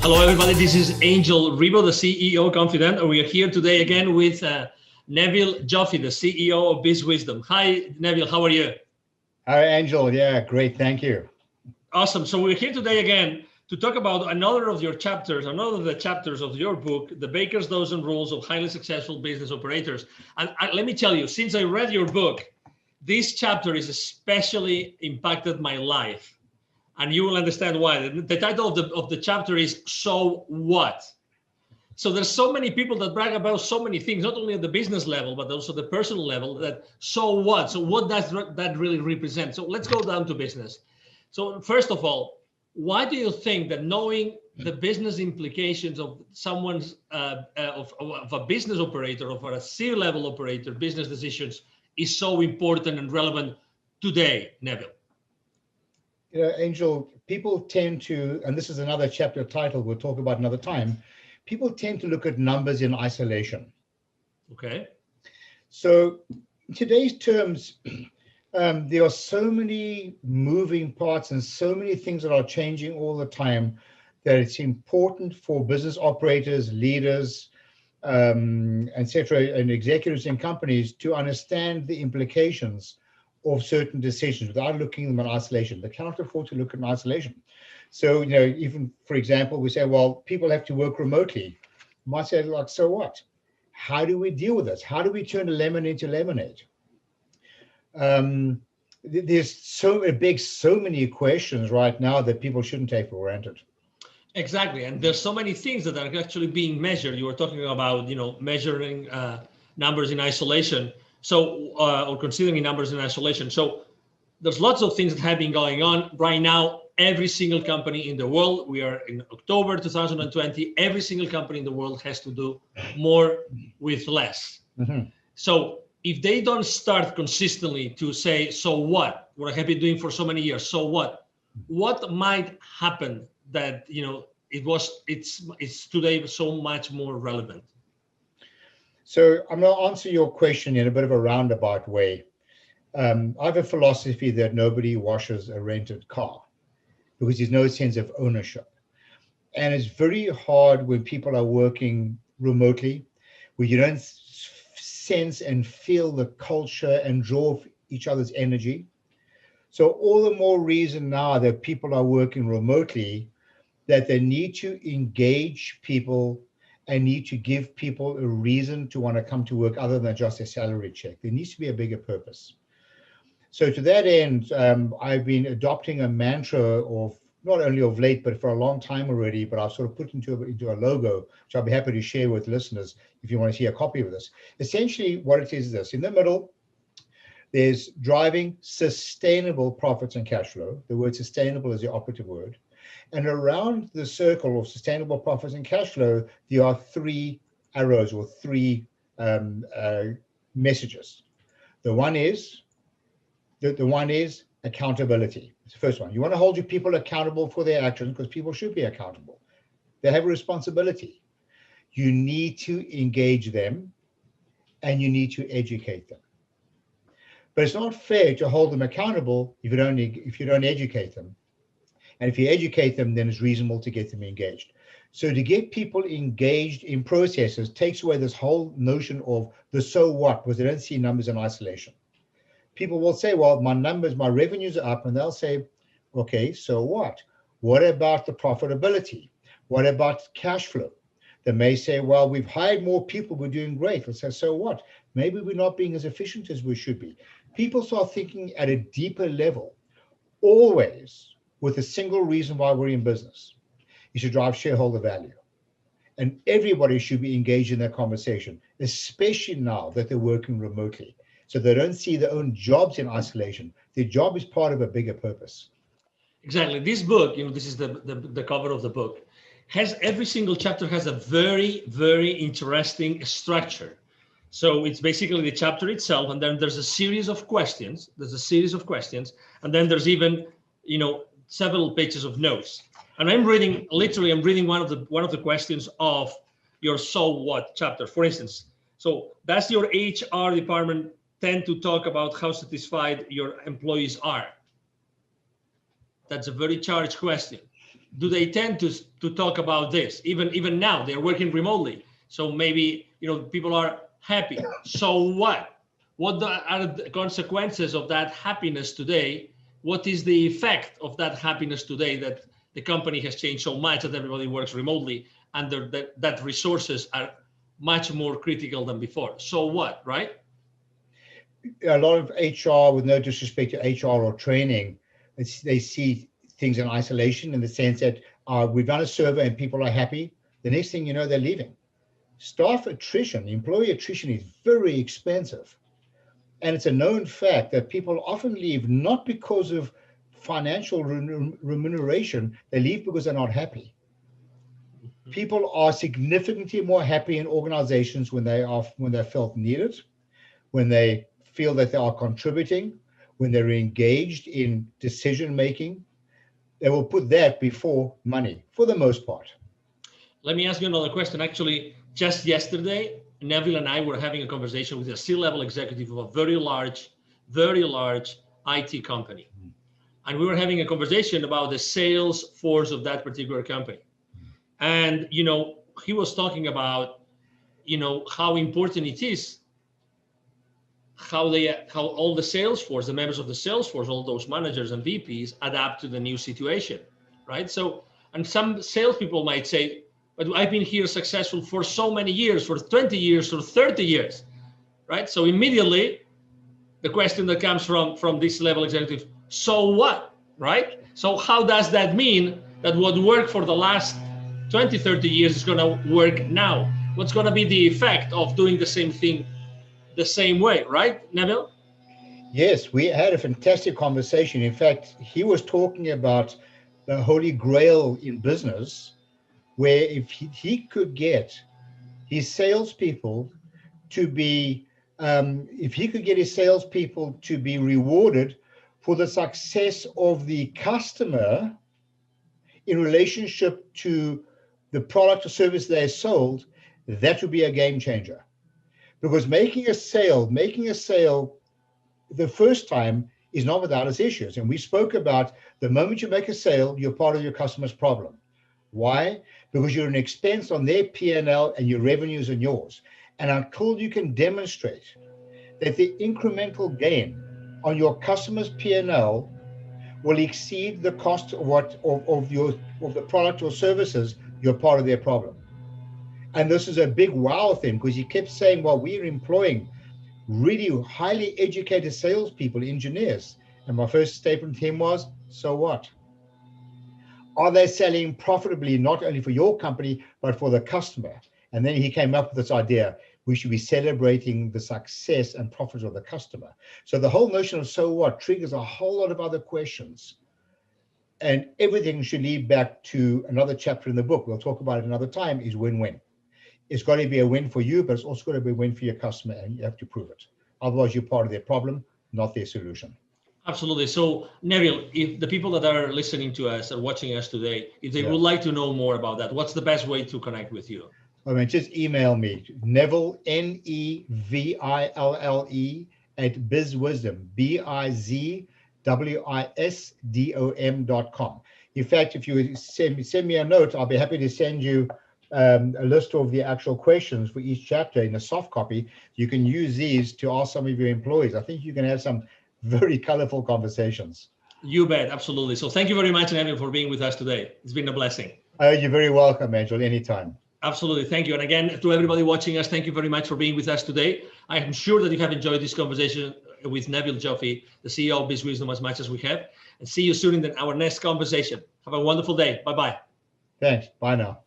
Hello, everybody. This is Angel Ribo, the CEO Confident, and we are here today again with Neville Joffe, the CEO of Biz Wisdom. Hi, Neville. How are you? Hi, Angel. Yeah, great. Thank you. Awesome. So we're here today again to talk about another of your chapters, another of the chapters of your book, The Baker's Dozen Rules of Highly Successful Business Operators. And let me tell you, since I read your book, this chapter has especially impacted my life. And you will understand why. The title of the chapter is So What? So there's so many people that brag about so many things, not only at the business level, but also the personal level, that so what? So what does that really represent? So let's go down to business. So first of all, why do you think that knowing the business implications of someone's, of a business operator, of a C-level operator, business decisions is so important and relevant today, Neville? Angel, people tend to, and this is another chapter title we'll talk about another time, people tend to look at numbers in isolation. Okay. So in today's terms, there are so many moving parts and so many things that are changing all the time that it's important for business operators, leaders, etc., and executives in companies to understand the implications of certain decisions without looking at them in isolation. They cannot afford to look in isolation. So, even for example, we say, well, people have to work remotely. You might say, like, so what? How do we deal with this? How do we turn a lemon into lemonade? There's so many questions right now that people shouldn't take for granted. Exactly, and there's so many things that are actually being measured. You were talking about, measuring numbers in isolation. So, or considering numbers in isolation. So, there's lots of things that have been going on right now. Every single company in the world, we are in October 2020. Every single company in the world has to do more with less. Mm-hmm. So, if they don't start consistently to say, so what I have been doing for so many years, so what might happen that it's today so much more relevant? So I'm going to answer your question in a bit of a roundabout way. I have a philosophy that nobody washes a rented car because there's no sense of ownership. And it's very hard when people are working remotely, where you don't sense and feel the culture and draw each other's energy. So all the more reason now that people are working remotely, that they need to engage people and need to give people a reason to want to come to work other than just a salary check. There needs to be a bigger purpose. So to that end, I've been adopting a mantra of not only of late, but for a long time already, but I've sort of put into a logo, which I'll be happy to share with listeners if you want to see a copy of this. Essentially what it is this: in the middle, there's driving sustainable profits and cash flow. The word sustainable is the operative word. And around the circle of sustainable profits and cash flow, there are three arrows or three messages. The one is accountability. It's the first one. You want to hold your people accountable for their actions because people should be accountable. They have a responsibility. You need to engage them and you need to educate them. But it's not fair to hold them accountable if you don't educate them. And if you educate them, then it's reasonable to get them engaged. So to get people engaged in processes takes away this whole notion of the so what, because they don't see numbers in isolation. People will say, well, my revenues are up, and they'll say, okay, so what? What about the profitability? What about cash flow? They may say, well, we've hired more people, we're doing great. Let's say, so what? Maybe we're not being as efficient as we should be. People start thinking at a deeper level, always with a single reason why we're in business, is to drive shareholder value. And everybody should be engaged in that conversation, especially now that they're working remotely. So they don't see their own jobs in isolation. Their job is part of a bigger purpose. Exactly. This book, this is the cover of the book, every single chapter has a very, very interesting structure. So it's basically the chapter itself, and then there's a series of questions. And then there's even, several pages of notes. And I'm reading one of the questions of your So What chapter. For instance, so does your HR department tend to talk about how satisfied your employees are? That's a very charged question. do they tend to talk about this? Even now, they're working remotely. So maybe, people are happy. So what? What are the consequences of that happiness today? What is the effect of that happiness today that the company has changed so much that everybody works remotely and that resources are much more critical than before? So what, right? A lot of HR, with no disrespect to HR or training, they see things in isolation, in the sense that we've done a survey and people are happy. The next thing you know, they're leaving. Staff attrition, employee attrition is very expensive. And it's a known fact that people often leave not because of financial remuneration, they leave because they're not happy. People are significantly more happy in organizations when they're felt needed, when they feel that they are contributing, when they're engaged in decision making. They will put that before money for the most part. Let me ask you another question. Actually, just yesterday, Neville and I were having a conversation with a C-level executive of a very large IT company. And we were having a conversation about the sales force of that particular company. And, he was talking about, how important it is, how all the sales force, the members of the sales force, all those managers and VPs adapt to the new situation, right? So, and some salespeople might say, but I've been here successful for so many years, for 20 years or 30 years, right? So immediately, the question that comes from this level executive, so what, right? So how does that mean that what worked for the last 20, 30 years is going to work now? What's going to be the effect of doing the same thing the same way, right, Neville? Yes, we had a fantastic conversation. In fact, he was talking about the holy grail in business, where if he could get his salespeople to be, rewarded for the success of the customer in relationship to the product or service they sold, that would be a game changer. Because making a sale the first time is not without its issues. And we spoke about the moment you make a sale, you're part of your customer's problem. Why? Because you're an expense on their P&L and your revenues and yours. And until you can demonstrate that the incremental gain on your customer's P&L will exceed the cost of the product or services, you're part of their problem. And this is a big wow thing, because he kept saying, well, we're employing really highly educated salespeople, engineers. And my first statement to him was, so what? Are they selling profitably, not only for your company, but for the customer? And then he came up with this idea, we should be celebrating the success and profits of the customer. So the whole notion of so what triggers a whole lot of other questions. And everything should lead back to another chapter in the book, we'll talk about it another time, is win-win. It's got to be a win for you, but it's also got to be a win for your customer, and you have to prove it. Otherwise, you're part of their problem, not their solution. Absolutely. So, Neville, if the people that are listening to us or watching us today, if they would like to know more about that, what's the best way to connect with you? I mean, just email me, Neville, Neville, @bizwisdom, bizwisdom.com. In fact, if you send me a note, I'll be happy to send you a list of the actual questions for each chapter in a soft copy. You can use these to ask some of your employees. I think you can have some very colorful conversations. You bet, absolutely. So thank you very much, Neville, for being with us today. It's been a blessing. You're very welcome, Angel, anytime. Absolutely, thank you. And again, to everybody watching us, thank you very much for being with us today. I am sure that you have enjoyed this conversation with Neville Joffe, the CEO of BizWisdom, as much as we have. And see you soon in our next conversation. Have a wonderful day. Bye-bye. Thanks. Bye now.